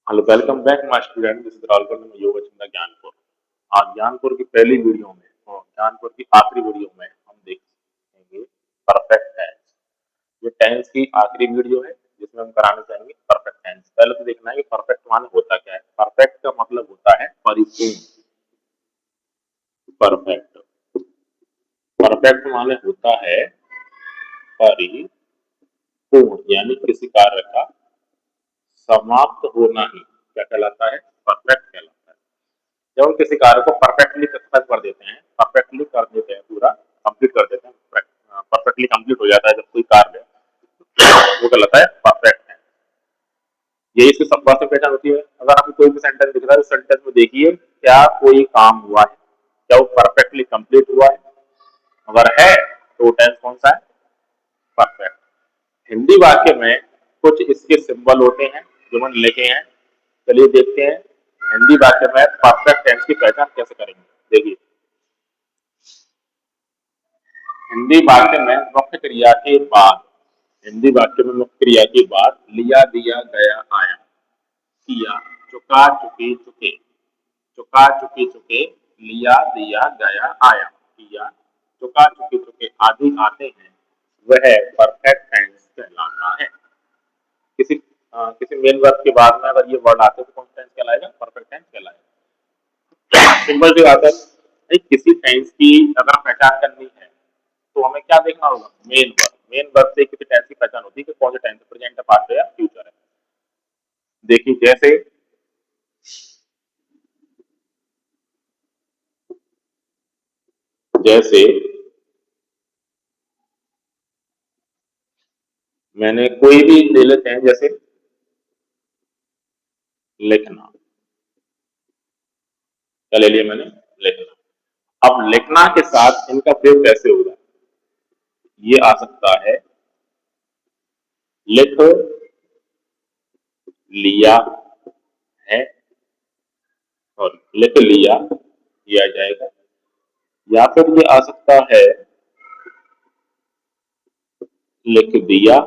Hello, welcome back my student. This is Rahul from yoga चंदा ज्ञानपुर। आज ज्ञानपुर की पहली वीडियो में और ज्ञानपुर की आखिरी वीडियो में हम देखेंगे परफेक्ट टेंस। ये टेंस की आखिरी वीडियो है जिसमें हम कराना चाहेंगे परफेक्ट टेंस। पहले तो देखना है कि परफेक्ट माने होता क्या है। परफेक्ट का मतलब होता है परिपूर्ण। परफेक्ट परफेक्ट माने होता है परिपूर्ण, यानी किसी कार्य का समाप्त होना ही क्या कहलाता है, परफेक्ट कहलाता है। जब हम किसी कार्य को परफेक्टली सक्सेस कर देते हैं, परफेक्टली कर देते हैं, पूरा कंप्लीट कर देते हैं, परफेक्टली कंप्लीट हो जाता है जब कोई कार्य, वो कहलाता है परफेक्ट है। यही इसकी सब भाषा पहचान होती है। अगर आपको कोई भी सेंटेंस दिख रहा है, उस सेंटेंस में देखिए क्या कोई काम हुआ है, क्या वो परफेक्टली कंप्लीट हुआ है। अगर है तो टेंस कौन सा है, परफेक्ट। हिंदी वाक्य में कुछ इसके सिंबल होते हैं जो मैंने लिखे हैं। चलिए देखते हैं हिंदी वाक्य में परफेक्ट टेंस की पहचान कैसे करेंगे। देखिए, हिंदी वाक्य में मुख्य क्रिया के बाद, हिंदी वाक्य में मुख्य क्रिया के बाद लिया, दिया, गया, आया, किया, चुका, चुके, चुके, चुका, चुके, चुके, लिया, दिया, गया, आया, किया, चुका, चुके, चुके आदि आते हैं, वह परफेक्ट टेंस कहलाता है। किसी मेन वर्ब के बाद में अगर ये वर्ड आते हैं तो कौन सा टेंस कहलाएगा, परफेक्ट टेंस कहलाएगा। सिंपल सी बात है, किसी टेंस की अगर पहचान करनी है तो हमें क्या देखना होगा, मेन वर्ब। मेन वर्ब से किसी टेंस की पहचान होती है कि कौन सा टेंस, प्रेजेंट है, पास्ट है या फ्यूचर है। देखिए जैसे मैंने कोई भी ले लेते हैं, जैसे लिखना, क्या ले लिया मैंने, लिखना। अब लिखना के साथ इनका प्रयोग कैसे होगा, ये आ सकता है लिख लिया है और लिख लिया किया जाएगा, या फिर ये आ सकता है लिख दिया,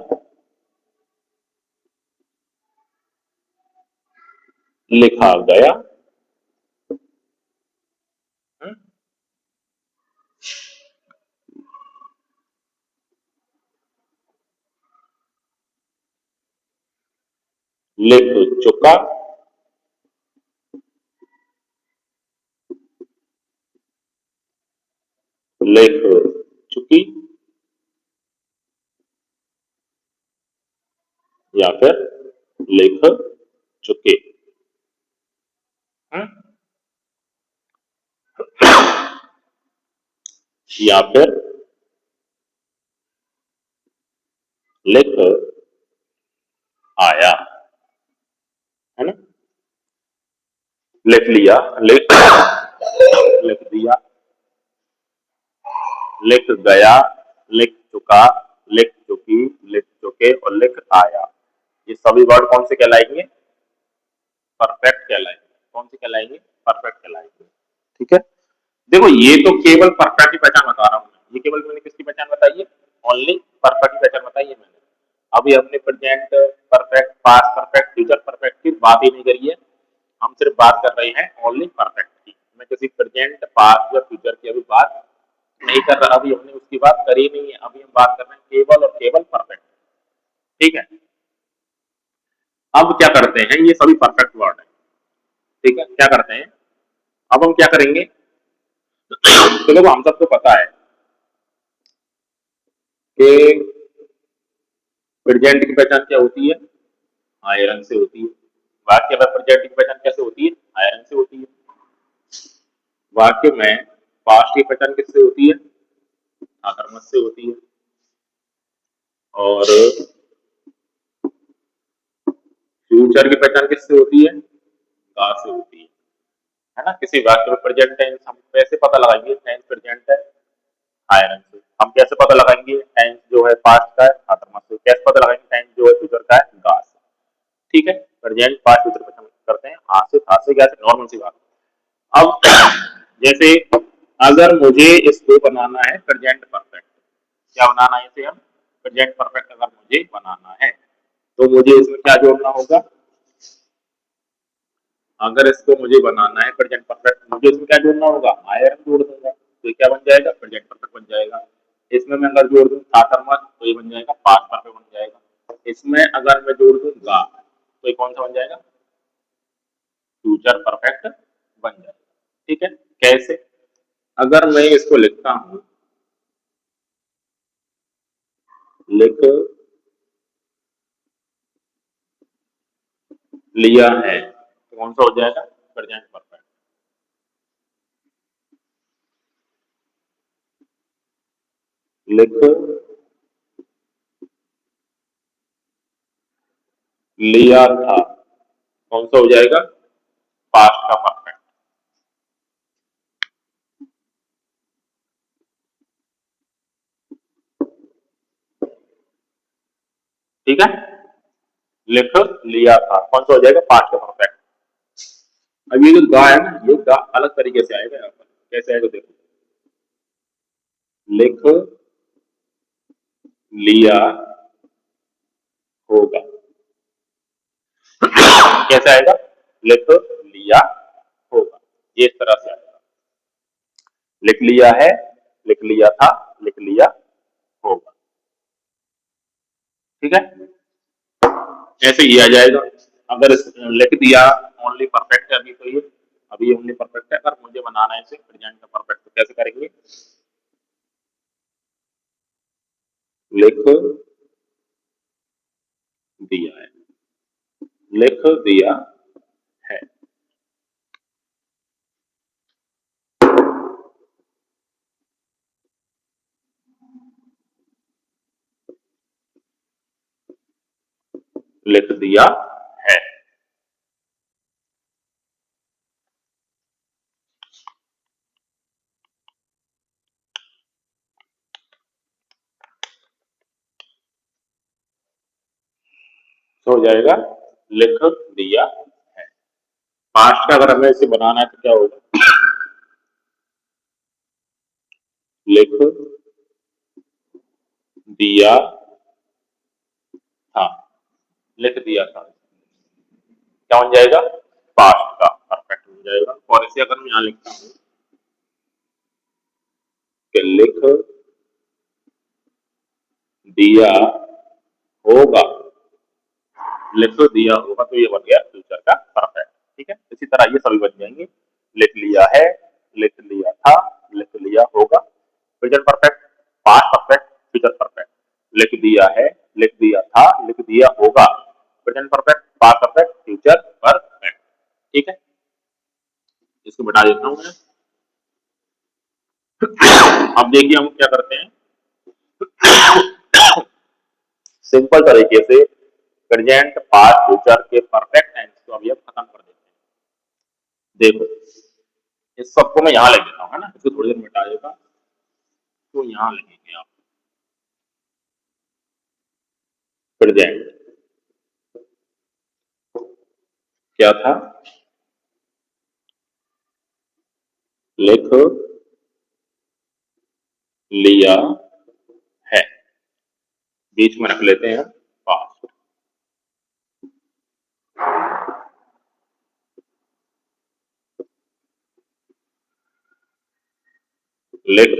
लिखा गया। लिख चुका, लिख चुकी, या फिर लिख चुके। या फिर लिख आया, है ना। लिख लिया, लिख दिया, लिख गया, लिख चुका, लिख चुकी, लिख चुके और लिख आया। ये सभी वर्ड कौन से कहलाएंगे, परफेक्ट कहलाएंगे। कौन से कहलाएंगे, परफेक्ट कहलाएंगे। ठीक है। देखो, ये तो केवल परफेक्ट की पहचान बता रहा हूं मैं। ये केवल मैंने किसकी पहचान बताई है, ओनली परफेक्ट की पहचान बताई है मैंने। अभी हमने present perfect, past perfect, future perfect की बात ही नहीं करी है। हम सिर्फ बात कर रहे हैं ओनली परफेक्ट की। मैं किसी प्रेजेंट, पास्ट या फ्यूचर की अभी बात नहीं कर रहा। अभी हमने उसकी बात करी नहीं है। अभी हम बात कर रहे हैं केवल और केवल परफेक्ट। ठीक है। अब क्या करते हैं, ये सभी परफेक्ट वर्ड है। ठीक है, क्या करते हैं, अब हम क्या करेंगे। तो देखो, हम सबको पता है कि प्रेजेंट की पहचान क्या होती है, आयरन से होती है। वाक्य में प्रेजेंट की पहचान कैसे होती है, आयरन से होती है। वाक्य में पास्ट की पहचान किससे होती है, आकर्मक से होती है। और फ्यूचर की पहचान किससे होती है, गा से होती है ना। किसी वाक्य में प्रेजेंट टेंस हम कैसे पता लगाएंगे, टेंस प्रेजेंट है, आयरन से। हम कैसे पता लगाएंगे टेंस जो है पास्ट का है, आकर्मक से। कैसे पता लगाएंगे टेंस जो है फ्यूचर का है, गा से। ठीक है। प्रेजेंट, पास्ट, फ्यूचर पहचान करते हैं आ से, था से, क्या से, नॉर्मल सी बात। अब जैसे अगर मुझे इसको बनाना है प्रेजेंट परफेक्ट, क्या बनाना है इसे हम, प्रेजेंट परफेक्ट अगर मुझे बनाना है तो मुझे इसमें क्या जोड़ना होगा, अगर इसको मुझे बनाना है प्रेजेंट परफेक्ट, मुझे इसमें क्या जोड़ना होगा, आयर जोड़ दूंगा, तो ये क्या बन जाएगा, प्रेजेंट परफेक्ट बन जाएगा। इसमें मैं अगर जोड़ दूं था कर्मठ तो ये बन जाएगा पास्ट परफेक्ट बन जाएगा। इसमें अगर मैं जोड़ दूं गा तो ये कौन सा बन जाएगा, फ्यूचर परफेक्ट बन जाएगा। ठीक है, कैसे, अगर मैं इसको लिखता हूं, लिख लिया है, तो कौन सा हो जाएगा, प्रेजेंट परफेक्ट। लिख लिया था, कौन सा हो जाएगा, पास्ट का परफेक्ट। ठीक है, लिख लिया था कौन सा हो जाएगा, पास्ट का परफेक्ट। अब ये जो गा है ना, ये गा अलग तरीके से आएगा यहाँ पर, कैसे आएगा देखो, लिख लिया होगा, कैसे आएगा, लिख लिया होगा, ये इस तरह से आएगा, लिख लिया है, लिख लिया था, लिख लिया होगा। ठीक है, ऐसे ही आ जाएगा। अगर लिख दिया ओनली परफेक्ट है अभी, तो ये अभी ओनली परफेक्ट है, अगर मुझे बनाना है इसे प्रेजेंट का परफेक्ट तो कैसे करेंगे, लिख दिया है, लिख दिया है, लिख दिया है। तो हो जाएगा लिख दिया है। पास्ट का अगर हमें इसे बनाना है तो क्या होगा, लिख दिया था, लिख दिया था, क्या बन जाएगा, पास्ट का परफेक्ट हो जाएगा। और इसे अगर मैं यहां लिखता हूं कि लिख दिया होगा, लिख दिया होगा, तो ये बन गया फ्यूचर का परफेक्ट। ठीक है, इसी तरह ये सभी बन जाएंगे, लिख लिया है, लिख लिया था, लिख लिया होगा, present perfect, past perfect, future perfect, लिख दिया है, लिख दिया था, लिख दिया होगा, present perfect, past perfect, future perfect. ठीक है, इसको बता देता हूं मैं। अब देखिए हम क्या करते हैं, सिंपल तरीके से प्रेजेंट पास्ट फ्यूचर के परफेक्ट टेंस को अभी हम खत्म कर देते हैं। देखो, इस सबको मैं यहाँ लिख देता हूँ, है ना, इसको थोड़ी देर मिटा देगा, तो यहाँ लिखेंगे आप प्रेजेंट, क्या था, लिख लिया है, बीच में रख लेते हैं पास्ट, लिख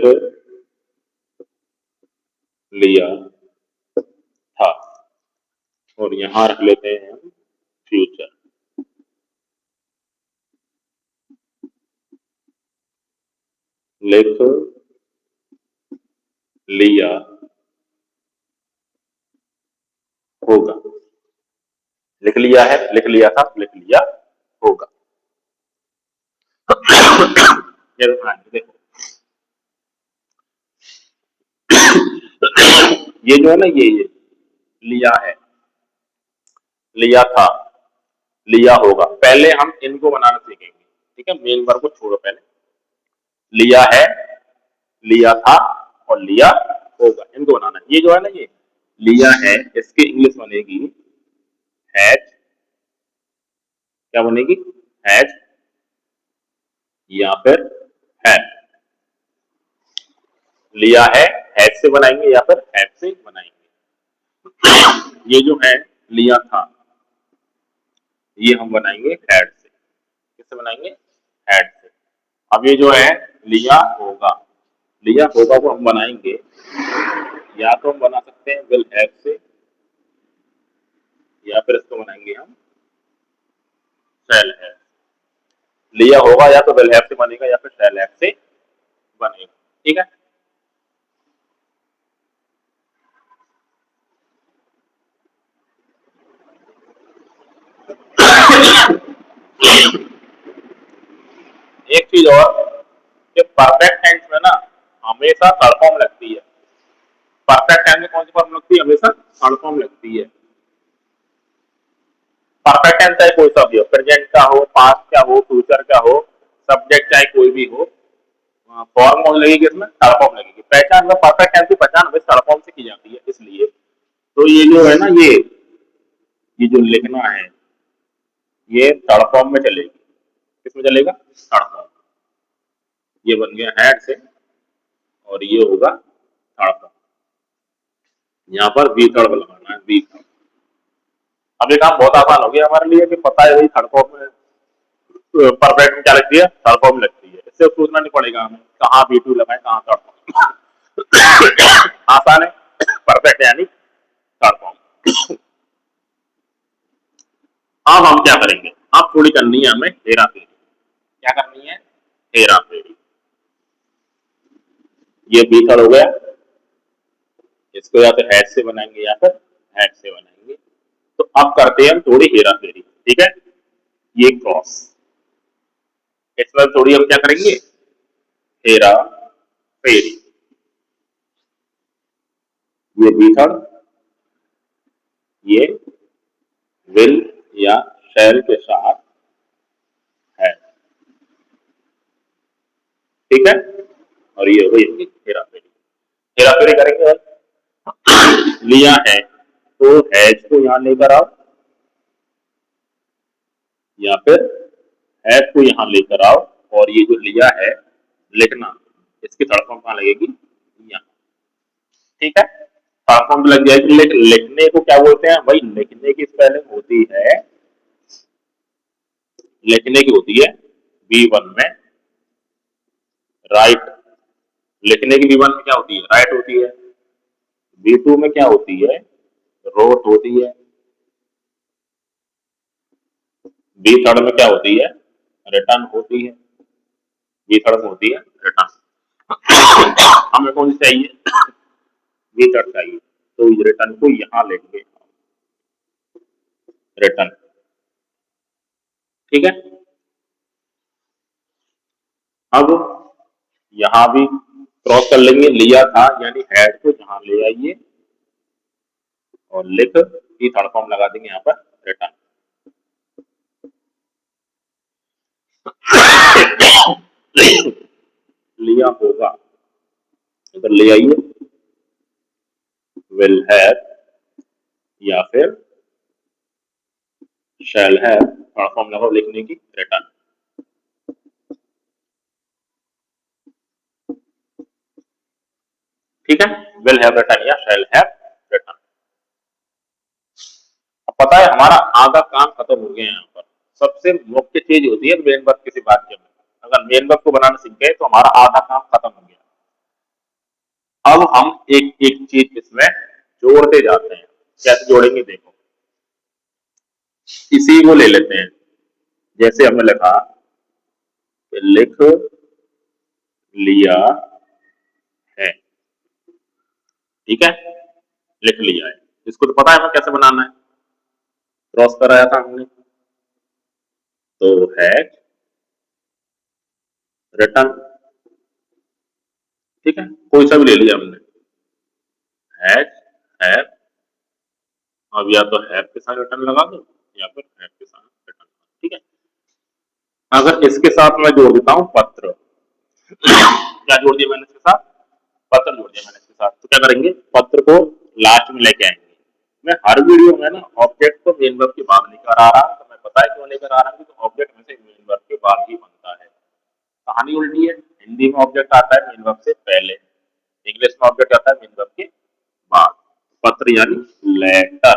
लिया था, और यहां रख लेते हैं हम फ्यूचर, लिख लिया होगा, लिख लिया है, लिख लिया था, लिख लिया होगा। ये देखो, ये जो है ना, ये लिया है, लिया था, लिया होगा, पहले हम इनको बनाना सीखेंगे। ठीक है, मेन वर्ब को छोड़ो, पहले लिया है, लिया था और लिया होगा, इनको बनाना है। ये जो है ना, ये लिया है, इसकी इंग्लिश बनेगी हैज, क्या बनेगी, हैज, या फिर है, लिया है हैज से बनाएंगे या फिर हैव से बनाएंगे। ये जो है लिया था, ये हम बनाएंगे हैड से। किससे बनाएंगे, हैड से। अब ये जो है लिया होगा को हम बनाएंगे, या तो हम बना सकते हैं विल हैव से, या फिर इसको बनाएंगे हम शैल हैव। लिया होगा या तो विल हैव से बनेगा या फिर शैल हैव से बनेगा, ठीक है। एक चीज और कि परफेक्ट टेंस में ना हमेशा थर्ड फॉर्म लगती है। परफेक्ट टेंस में कौन सी फॉर्म लगती है, हमेशा थर्ड फॉर्म लगती है। परफेक्ट टेंस चाहे कोई सा भी हो, प्रेजेंट का हो, पास्ट का हो, फ्यूचर का हो, सब्जेक्ट चाहे कोई भी हो, फॉर्म कौन लगेगी इसमें, थर्ड फॉर्म लगेगी। पहचान में परफेक्ट टेंस की पहचान हमें थर्ड फॉर्म से की जाती है, इसलिए तो ये जो है ना, ये जो लिखना है ये थर्ड फॉर्म में चलेगी। किसमें चलेगा, थर्ड फॉर्म। ये बन गया हैड से, और ये होगा थर्ड फॉर्म। यहाँ पर वी थर्ड लगाना है, वी थर्ड। अब ये काम बहुत आसान हो गया हमारे लिए कि पता है भाई थर्ड फॉर्म में परफेक्ट में क्या लगती है, थर्ड फॉर्म लगती है। इससे सोचना नहीं पड़ेगा हमें कहाँ बी टू लगाए कहाँ थर्ड फॉर्म। आसान है, परफेक्ट यानी थर्ड फॉर्म। अब हम क्या करेंगे, अब थोड़ी करनी है हमें हेरा फेरी। क्या करनी है, हेरा फेरी। ये बी थर्ड हो गया, इसको या तो हैश से बनाएंगे या फिर हैश से बनाएंगे। तो अब करते हैं हम थोड़ी हेरा फेरी, ठीक है। ये क्रॉस, इसमें थोड़ी हम क्या करेंगे, हेरा फेरी। ये बी थर्ड, ये विल या शैल के साथ है, ठीक है। और ये हो गई हेरा फेरी। हेरा फेरी करेंगे और लिया है तो हैज को यहां लेकर आओ, या फिर हैज को यहां लेकर आओ, और ये जो लिया है लिखना, इसकी थर्ड फॉर्म कहां लगेगी, यहाँ, ठीक है। थर्ड फॉर्म लग जाएगी। लिखने को क्या बोलते हैं भाई, लिखने की स्पेलिंग होती है, लिखने की होती है बी वन में राइट। लिखने की बी वन में क्या होती है, राइट होती है। बी टू में क्या होती है, रोट होती है। बी थर्ड में क्या होती है, रिटर्न होती है। बी थर्ड में होती है रिटर्न। हमें कौन सी चाहिए, बी थर्ड चाहिए, तो इस रिटर्न को यहां लेंगे, रिटर्न, ठीक है। अब यहां भी क्रॉस कर लेंगे, लिया था यानी हैड को यहां ले आइए, और लिख की थर्ड फॉर्म लगा देंगे यहाँ पर रिटर्न। लिया होगा, इधर ले आइए, विल हैव या फिर शैल हैव, थर्ड फॉर्म लगाओ लिखने की, रिटर्न। ठीक है, विल हैव रिटर्न या शैल हैव रिटर्न। अब पता है हमारा आधा काम खत्म हो गया। यहाँ पर सबसे मुख्य चीज होती है मेन वर्ब किसी वाक्य में। अगर मेन वर्ब को बनाना सीख गए तो हमारा आधा काम खत्म हो गया। अब हम एक एक चीज इसमें जोड़ते जाते हैं। कैसे जोड़ेंगे देखो, इसी को ले लेते हैं। जैसे हमने लिखा कि लिख लिया है, ठीक है, लिख लिया है। इसको तो पता है हमें कैसे बनाना है, क्रॉस कराया था हमने। तो है रिटर्न, ठीक है, कोई सा भी ले लिया हमने, हैज हैव। अब या तो हैव के साथ रिटर्न लगा दो या फिर हैव के साथ रिटर्न, ठीक है। अगर इसके साथ मैं जोड़ देता हूं पत्र, क्या जोड़ दिया मैंने इसके साथ, पत्र जोड़ दिया मैंने इसके साथ, तो क्या करेंगे, पत्र को लास्ट में लेके आएंगे। मैं हर वीडियो में ना ऑब्जेक्ट को मेन वर्ब के बाद लेकर आ रहा हूं, तो मैं पता है क्यों लेकर आ रहा हूं, तो ऑब्जेक्ट में से मेन वर्ब के बाद ही बनता है। कहानी उल्टी है, हिंदी में ऑब्जेक्ट आता है मेन वर्ब से पहले, इंग्लिश में ऑब्जेक्ट आता है मेन वर्ब के बाद। पत्र यानी लेटर,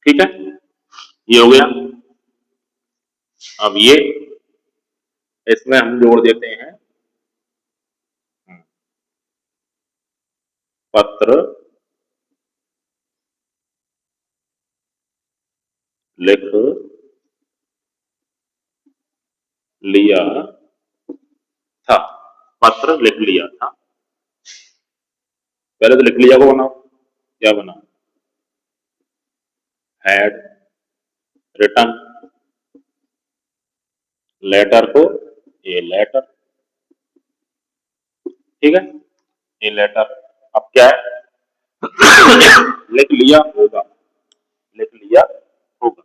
ठीक है, ये हो गया। अब ये इसमें हम जोड़ देते हैं पत्र लिख लिया था। पत्र लिख लिया था, पहले तो लिख लिया को बनाओ, क्या बनाओ, हैड रिटर्न लेटर को ए लेटर, ठीक है, ए लेटर। अब क्या है लिख लिया होगा, लिख लिया होगा,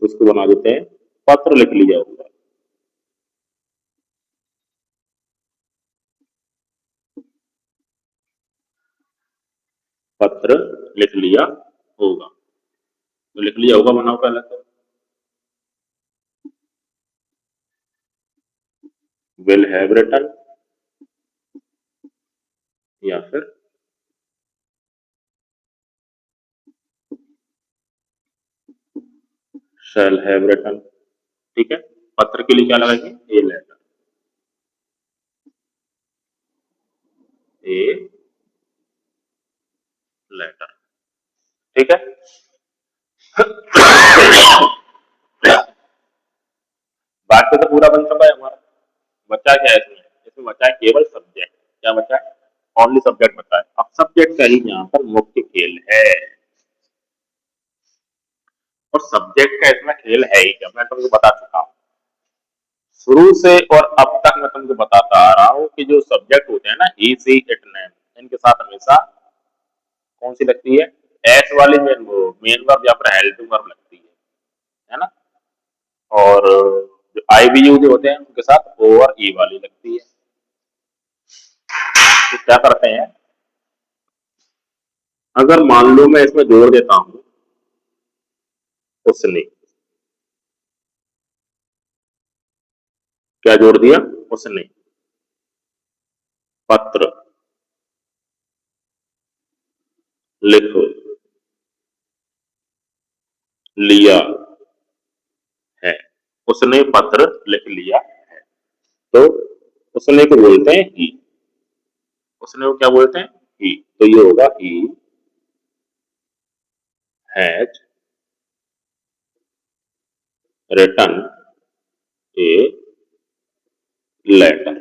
उसको बना देते हैं पत्र लिख लिया होगा। पत्र लिख लिया होगा, तो लिख लिया होगा बनाओ पहले तो, विल हैव रिटर्न या फिर शैल हैव रिटर्न, ठीक है। पत्र के लिए क्या लगाएंगे, ए लेटर, ए लेटर, ठीक है। वाक्य तो पूरा बन चुका है हमारा, बचा क्या है इसमें, इसमें बचा है केवल सब्जेक्ट, क्या बचा है, ओनली सब्जेक्ट बचा है। अब सब्जेक्ट का ही यहाँ पर मुख्य खेल है, और सब्जेक्ट का इसमें खेल है ही क्या, मैं तुमको बता चुका हूँ शुरू से, और अब तक मैं तुमको बताता आ रहा हूँ कि जो सब्जेक्ट होते हैं ना, ही सी इट नेम, इनके साथ हमेशा कौन सी लगती है, एस वाली मेन वर्ब या फिर हेल्पिंग वर्ब लगती है ना। और जो आई बी यू जो होते हैं उनके साथ ओ और ई वाली लगती है। तो क्या करते हैं, अगर मान लो मैं इसमें जोड़ देता हूं उसने, क्या जोड़ दिया, उसने पत्र लिख लिया है, उसने पत्र लिख लिया है, तो उसने को बोलते हैं ही, उसने को क्या बोलते हैं, ही, तो ये होगा he has written a letter,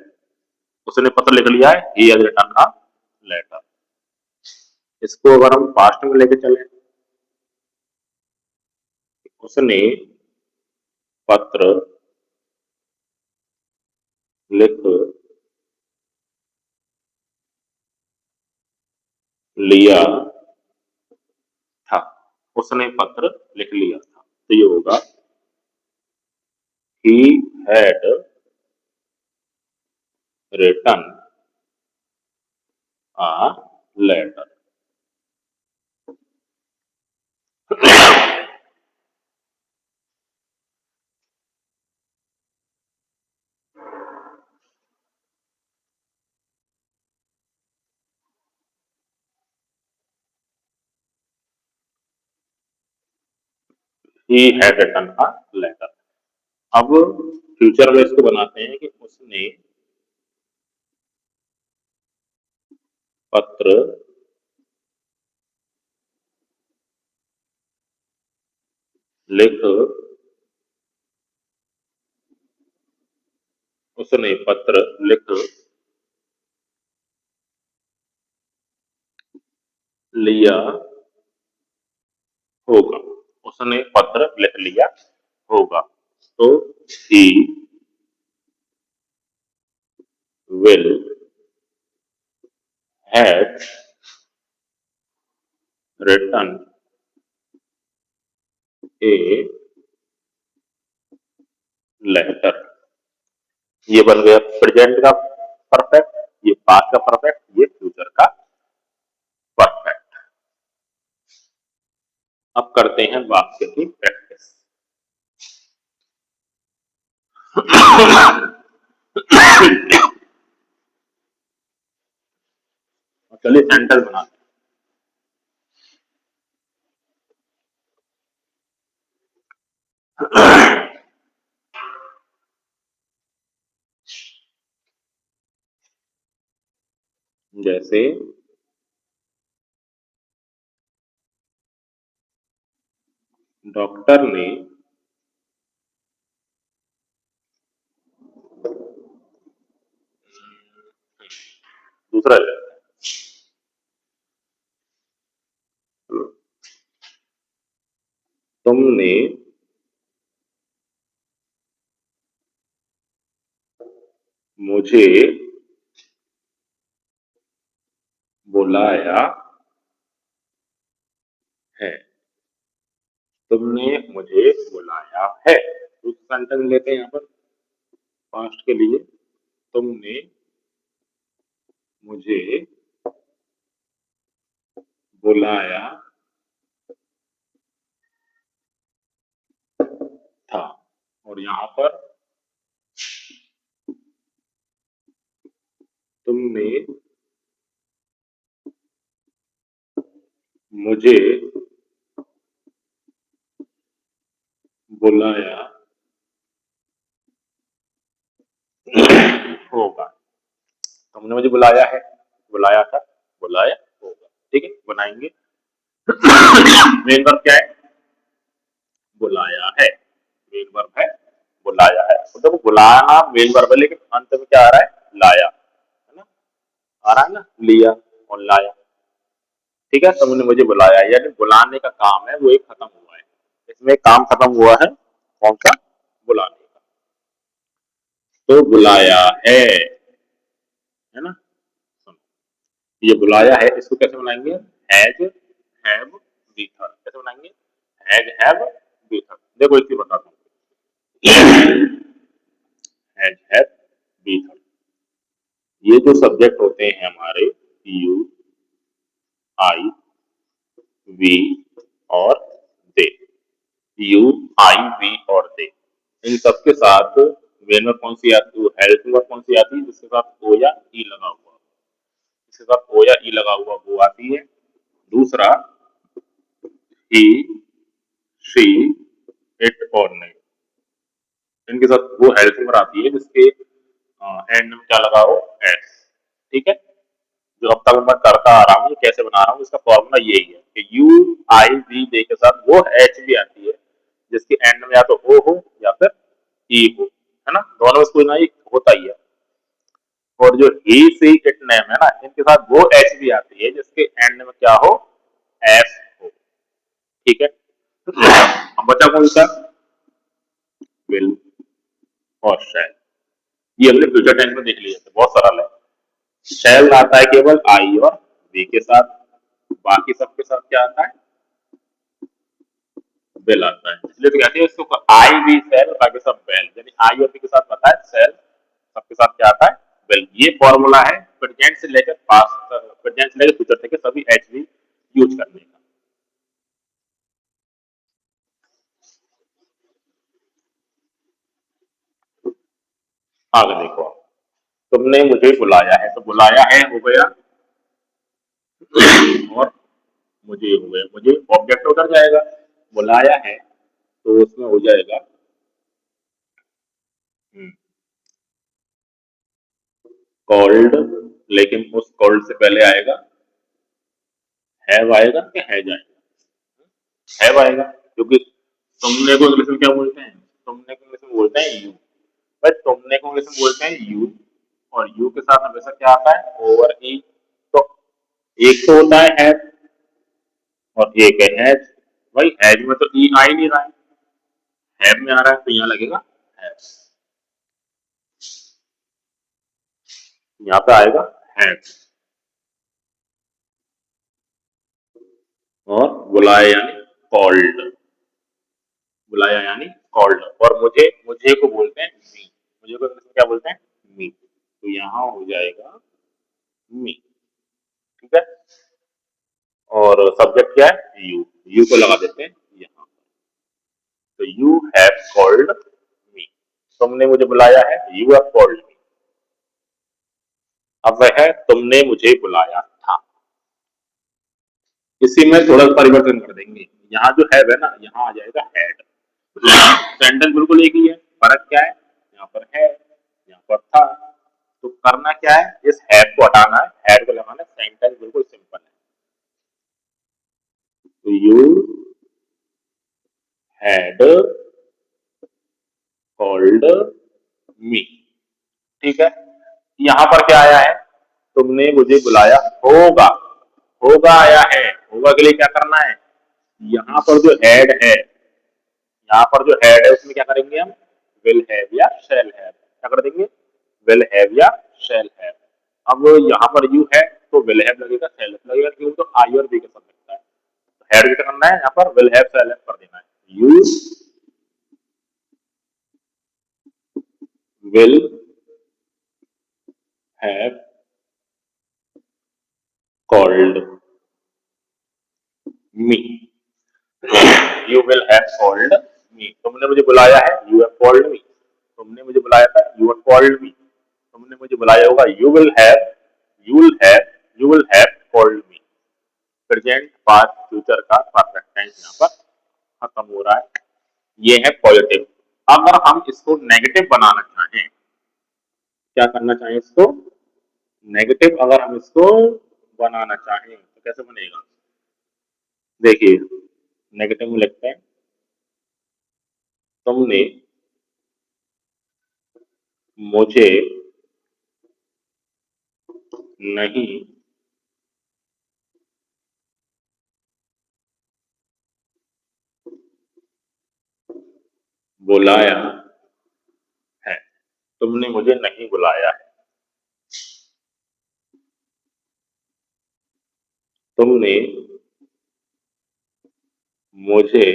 उसने पत्र लिख लिया है, he has written a letter. इसको अगर हम पास्ट में लेके चले, उसने पत्र लिख लिया था, उसने पत्र लिख लिया था, तो ये होगा he had written a letter. He had written a letter. अब फ्यूचर में इसको बनाते हैं कि उसने पत्र लिख, उसने पत्र लिख लिया होगा, उसने पत्र लिख लिया होगा, तो he will have written a letter. ये बन गया प्रेजेंट का परफेक्ट, ये पास्ट का परफेक्ट, ये फ्यूचर का परफेक्ट। अब करते हैं वाक्य की प्रैक्टिस। चलिए सेंटेंस बनाते जैसे डॉक्टर ने दूसरा ले लेते हैं। तुमने मुझे बुलाया है। तुमने मुझे बुलाया है। तो सेंटेंस लेते हैं यहाँ पर पास्ट के लिए। तुमने मुझे बुलाया था। और यहाँ पर तुमने मुझे बुलाया होगा। तुमने मुझे बुलाया है, बुलाया था, बुलाया होगा। ठीक है, बनाएंगे। मेन वर्ब क्या है? बुलाया है। मेन वर्ब है बुलाया है। तो देखो बुलाना मेन वर्ब है, लेकिन अंत में क्या आ रहा है? लाया, है ना? आ रहा है ना, लिया और लाया। ठीक है, तुमने मुझे बुलाया, यानी बुलाने का काम है वो एक खत्म हुआ है। इसमें काम खत्म हुआ है, कौन सा? बुलाने का। तो बुलाया है ना? सुनो, ये बुलाया है, इसको कैसे बनाएंगे? हैज हैव बीथर। कैसे बनाएंगे? हैज हैव बीथर। देखो इसकी बताता हूँ। हैज हैव बीथर, ये जो सब्जेक्ट होते हैं हमारे, यू, आई, वी और दे। यू, आई, वी और दे, इन सबके साथ वेन वर्ब कौन सी आती है? हेल्पिंग वर्ब कौन सी आती है? जिसके साथ ओ या ई लगा हुआ, जिसके साथ ओ या ई लगा हुआ वो आती है। दूसरा ही, शी, इट और नहीं, इनके साथ वो हेल्पिंग वर्ब आती है जिसके एंड में क्या लगा हो? एस। ठीक है, जो अब तक मैं करता आ रहा हूँ, कैसे बना रहा हूँ, इसका फॉर्मूला यही है कि यू, आई, वी, दे के साथ वो एच भी आती है जिसके एंड में या तो ओ हो या फिर ई हो, है ना? दोनों में कोई ना एक होता ही है। और जो ही, सी, इट, नेम है ना, इनके साथ वो एच भी आती है जिसके एंड में क्या हो? एस हो। ठीक है, अब बचा कौन सा? विल और शैल। ये हमने फ्यूचर टेंस में देख लिया था, बहुत सरल है। शैल आता है केवल आई और वी के साथ, बाकी सबके साथ क्या आता है? बेल आता है। इसलिए तो कहते हैं इसको आई वी सेल, बाकी सब बेल, यानी आई और बी के साथ आता है सेल, सबके साथ क्या आता है? बेल। ये फॉर्मूला है प्रेजेंट से लेकर पास्ट, प्रेजेंट से लेकर फ्यूचर तक के सभी एच वी यूज करने का। आगे देखो, तुमने मुझे बुलाया है, तो बुलाया है हो गया और मुझे हो गया। मुझे ऑब्जेक्ट उधर जाएगा, बुलाया है तो उसमें हो जाएगा कॉल्ड, लेकिन उस कॉल्ड से पहले आएगा हैव आएगा कि हैज आएगा? हैव आएगा, क्योंकि तुमने को इंग्लिश में क्या बोलते हैं? तुमने को इंग्लिश में बोलते हैं यू। भाई तुमने को इंग्लिश में बोलते हैं यू, और यू के साथ हमेशा क्या आता है? ओवर ई। तो एक तो होता है हैव और एक है हैज। भाई हैज में तो ई आ ही नहीं रहा है, हैव में आ रहा है, तो यहाँ लगेगा हैज, यहाँ पे आएगा हैज। और बुलाया यानी कॉल्ड, बुलाया यानी कॉल्ड। और मुझे, मुझे को बोलते हैं मी, मुझे को इंग्लिश में क्या बोलते हैं? मी। तो यहाँ हो जाएगा मी। ठीक है, और सब्जेक्ट क्या है? यू, यू को लगा देते हैं यहाँ। तो यू हैव कॉल्ड मी, तुमने मुझे बुलाया है, यू हैव कॉल्ड मी। अब वह है तुमने मुझे बुलाया था, इसी में थोड़ा परिवर्तन कर देंगे। यहाँ जो है ना, यहाँ आ जाएगा हैड। सेंटेंस बिल्कुल एक ही है, फर्क क्या है? यहाँ पर है, यहाँ पर था। तो करना क्या है? इस हैड को हटाना है, हैड को लगाना सेंटेंस बिल्कुल सिंपल है। यू हैड कॉल्ड मी, ठीक है। यहां पर क्या आया है, तुमने मुझे बुलाया होगा, होगा आया है, होगा के लिए क्या करना है, यहाँ पर जो हैड है, यहाँ पर जो हैड है उसमें क्या करेंगे हम, विल हैव या शैल हैव, क्या कर देंगे, विल हैव या शैल हैव। अब यहाँ पर यू है तो विल हैव लगेगा, शैल हैव लगेगा, क्यों, तो आई और बी के साथ लगता है, तो हैड भी क्या करना है, यहाँ पर विल हैव शैल हैव कर देना है। You will have called me, you will have called me, तुमने मुझे बुलाया है, यू हैव कॉल्ड मी, तुमने मुझे बुलाया था, यू हैव कॉल्ड मी, तुमने मुझे बुलाया होगा, you will have called me. Present past future का परफेक्ट टेंस यहाँ पर खत्म हो रहा है। ये है पॉजिटिव। अगर हम इसको नेगेटिव बनाना चाहें, क्या करना चाहें इसको, नेगेटिव अगर हम इसको बनाना चाहें तो कैसे बनेगा, देखिए नेगेटिव में लिखते हैं, तुमने मुझे नहीं बुलाया है, तुमने मुझे नहीं बुलाया है, तुमने मुझे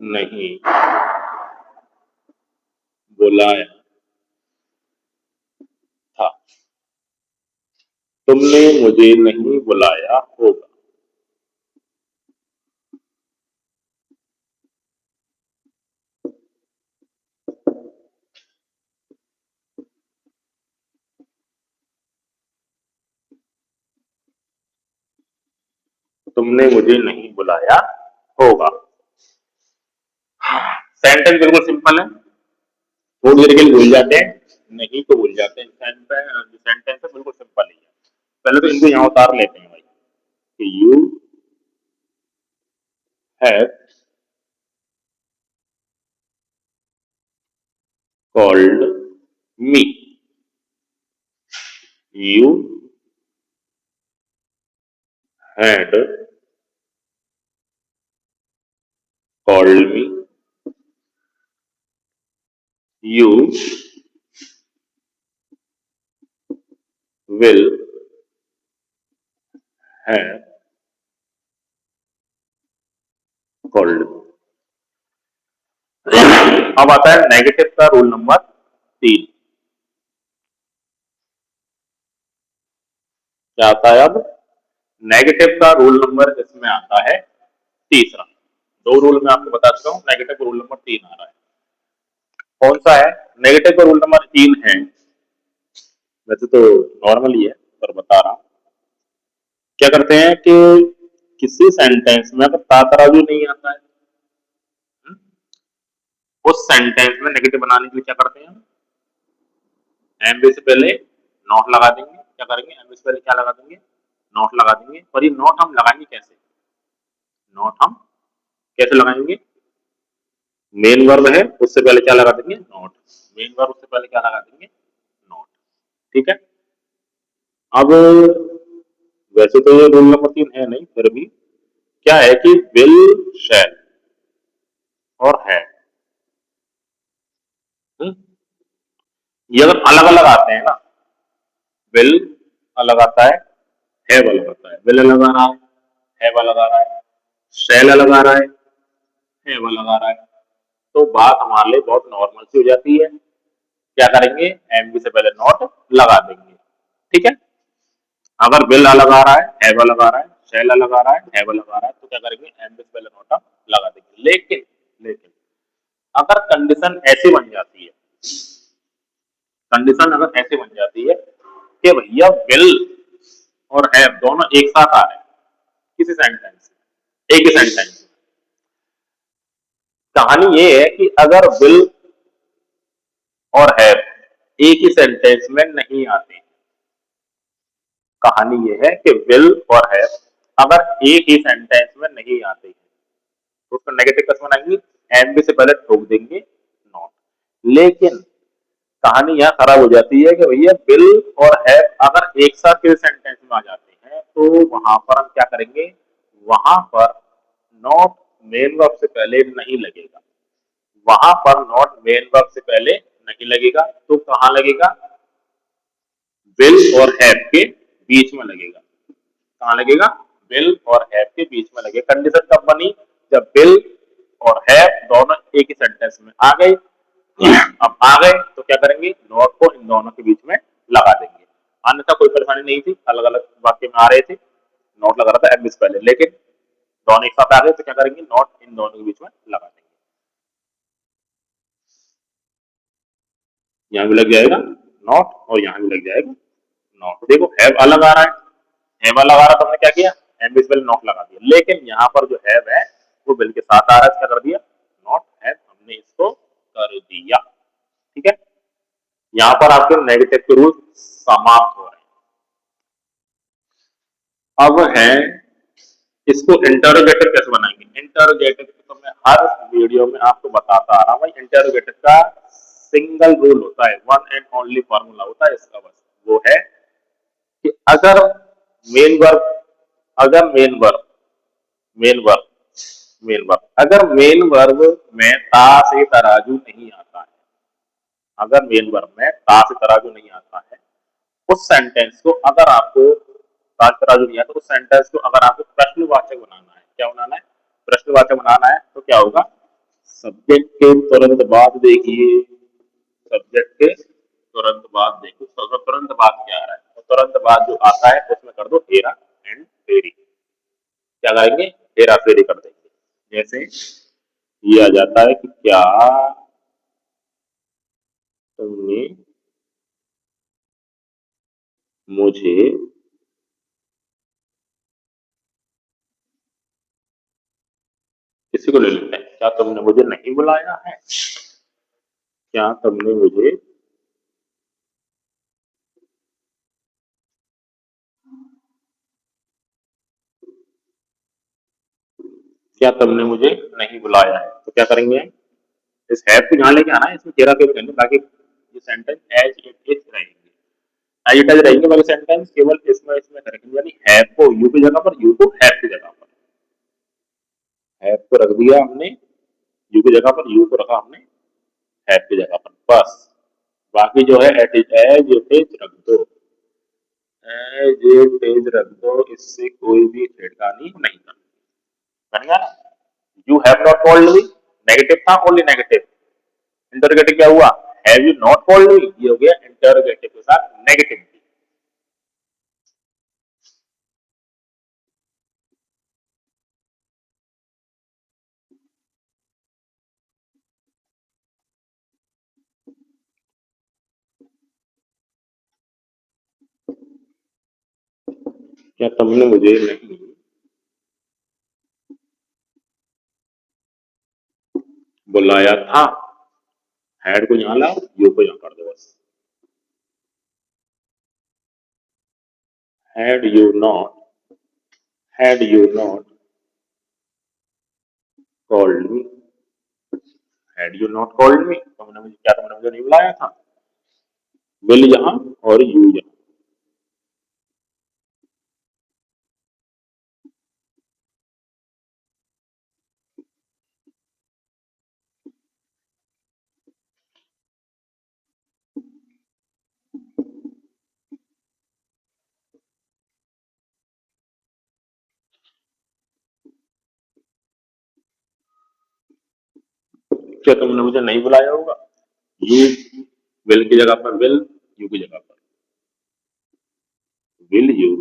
नहीं बुलाया था, तुमने मुझे नहीं बुलाया होगा। तुमने मुझे नहीं बुलाया होगा। सेंटेंस बिल्कुल सिंपल है, थोड़ी देर के लिए भूल जाते हैं, नहीं तो भूल जाते हैं, सेंटेंस है बिल्कुल सिंपल ही है। पहले तो इनको यहाँ उतार लेते हैं भाई, कि you have called me, you had called me, you will have called me. अब आता है नेगेटिव का रूल नंबर 3। क्या आता है अब, नेगेटिव का रूल नंबर इसमें आता है तीसरा। दो रूल मैं आपको बता चुका हूं, नेगेटिव का रूल नंबर 3 आ रहा है। कौन सा है, नेगेटिव का रूल नंबर 3 है, वैसे तो नॉर्मल ही है पर बता रहा हूं। क्या करते हैं कि किसी सेंटेंस में अगर तातराजू नहीं आता है, हम्म, उस सेंटेंस में नेगेटिव बनाने के लिए क्या करते हैं हम, एमबी से पहले नॉट लगा देंगे, क्या करेंगे, एमबी से पहले क्या लगा देंगे, नॉट लगा देंगे। और ये नॉट हम लगाएंगे कैसे, नॉट हम कैसे लगाएंगे, मेन वर्ब है उससे पहले क्या लगा देंगे, नॉट, मेन वर्ब उससे पहले क्या लगा देंगे, नॉट, ठीक है। अब वैसे तो ये रूल नंबर 3 है नहीं, फिर भी क्या है कि विल, शैल और है, ये अगर अलग अलग आते हैं ना, विल अलग आता है, हैव अलग आता है, विल अलग आ रहा है, हैव अलग आ रहा है, शैल अलग आ रहा है, हैव अलग आ रहा है, तो बात हमारे लिए बहुत नॉर्मल सी हो जाती है। क्या करेंगे, एमबी से पहले नॉट लगा देंगे, ठीक है। अगर विल अलग आ रहा है, हैव अलग आ रहा है, शैल अलग आ रहा है, हैव अलग आ रहा है, तो क्या करेंगे, एमबी से पहले नॉट लगा देंगे। लेकिन लेकिन अगर कंडीशन ऐसी बन जाती है, कंडीशन अगर ऐसी बन जाती है कि भैया विल और हैव दोनों एक साथ आ रहे हैं किसी सेंटेंस में, एक ही सेंटेंस में, कहानी ये है कि अगर विल और हैव एक ही सेंटेंस में नहीं आते, कहानी ये है कि विल और हैव अगर एक ही सेंटेंस में नहीं आते हैं तो उसका नेगेटिव कैसे बनाएंगे, एम बी से पहले ठोक देंगे नॉट। लेकिन कहानी यहाँ खराब हो जाती है कि भैया विल और हैव अगर एक साथ के सेंटेंस में आ जाते हैं तो वहां पर हम क्या करेंगे, वहां पर नॉट मेन वर्ब से पहले नहीं लगेगा, वहां पर नॉट मेन वर्ब से पहले नहीं लगेगा, तो कहां लगेगा, विल और हैव के बीच में लगेगा। कहां लगेगा, विल और हैव के बीच में लगेगा। कंडीशन कब बनी, जब विल और हैव दोनों एक ही सेंटेंस में आ गए। अब आ गए तो क्या करेंगे, नॉट को इन दोनों के बीच में लगा देंगे। अन्यथा कोई परेशानी नहीं थी, अलग अलग वाक्य में आ रहे थे, नॉट लगा रहा था एम से पहले, लेकिन दोनों एक साथ आ गए तो क्या करेंगे, नॉट इन दोनों के बीच में लगा देंगे। यहाँ भी लग जाएगा नॉट और यहाँ भी लग जाएगा नॉट। देखो हैव अलग आ रहा है, हैव अलग आ रहा तो हमने क्या किया, एम से पहले नॉट लगा दिया। लेकिन यहाँ पर जो हैव है वो बिल के साथ आ रहा है, क्या कर दिया, नॉट हैव हमने इसको कर दिया। ठीक है, यहाँ पर आपके नेगेटिव के रूल समाप्त हो रहे हैं। अब है इसको इंटरोगेटिव कैसे बनाएंगे। इंटरोगेटिव तो मैं हर वीडियो में आपको बताता आ रहा हूं भाई, इंटरोगेटिव का सिंगल रूल होता है, वन एंड ओनली फॉर्मूला होता है इसका, बस वो है कि अगर मेन वर्ब, अगर main verb, main verb, main verb, अगर मेन वर्ब में ता से तराजू नहीं आता है, अगर मेन वर्ब में ता से तराजू नहीं आता है, उस सेंटेंस को अगर आपको ता से तराजू नहीं आता, उस सेंटेंस को अगर आपको प्रश्नवाचक बनाना है, क्या बनाना है, प्रश्नवाचक बनाना है, तो क्या होगा, सब्जेक्ट के तुरंत बाद देखिए, सब्जेक्ट के तुरंत बाद देखो, तो तुरंत बाद क्या आ रहा है, तो तुरंत बाद जो आता है उसमें कर दो हेरा एंड फेरी। क्या करेंगे, हेरा फेरी कर देंगे। जैसे ये आ जाता है कि क्या तुमने मुझे किसी को ले लेते हैं, क्या तुमने मुझे नहीं बुलाया है, क्या तुमने मुझे क्या तुमने मुझे नहीं बुलाया है, तो क्या करेंगे, इस हैव को यहाँ लेके आना है, इसमें तेरा केवल करना, बाकी ये सेंटेंस एज इट इज रहेंगे, एज इट इज रहेंगे, बाकी सेंटेंस केवल इसमें इसमें करेंगे, यानी हैव को यू की जगह पर, यू को हैव की जगह पर, हैव को रख दिया हमने यू की जगह पर, यू को रखा हमने हैव की जगह पर, बस। बाकी जो है एज इट इज रख दो, एज इट इज रख दो, इससे कोई भी छेड़खानी नहीं करनी। बन गया ना, you have not called me, negative था, ओनली नेगेटिव। इंटरोगेटिव क्या हुआ, have you not called me, ये हो गया इंटरोगेटिव के साथ नेगेटिव। क्या तुमने मुझे नहीं बुलाया था, हैड को यहाँ लाओ, यू को यहाँ कर दो बस, had you not, had you not called me, had you not called me, तुमने मुझे, क्या तुमने मुझे नहीं बुलाया था, विल यहाँ और यू यहाँ। क्या तुमने मुझे नहीं बुलाया होगा, यू, विल की जगह पर विल, यू की जगह पर विल यू,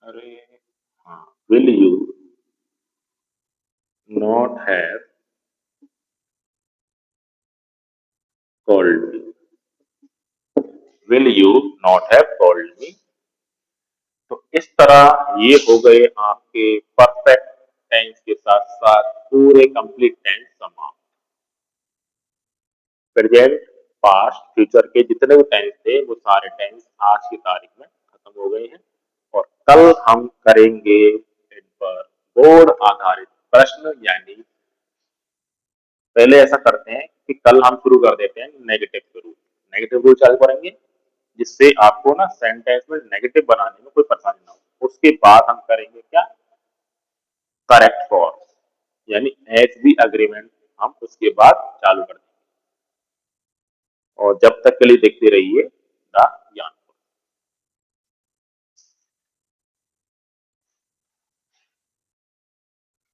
अरे हाँ, will you not have called me, will you not have called me. तो इस तरह ये हो गए आपके परफेक्ट टेंस के साथ साथ पूरे कंप्लीट टेंस समाप्त। प्रेजेंट, पास्ट फ्यूचर के जितने भी टेंस थे वो सारे टेंस आज की तारीख में खत्म हो गए हैं और कल हम करेंगे इन पर बोर्ड आधारित प्रश्न। यानी पहले ऐसा करते हैं कि कल हम शुरू कर देते हैं नेगेटिव रूल। नेगेटिव रूल चालू करेंगे जिससे आपको ना सेंटेंस में नेगेटिव बनाने में कोई परेशानी ना हो। उसके बाद हम करेंगे क्या, करेक्ट फॉर्स, यानी एज बी अग्रीमेंट हम उसके बाद चालू कर देंगे। और जब तक के लिए देखते रहिए द ज्ञान।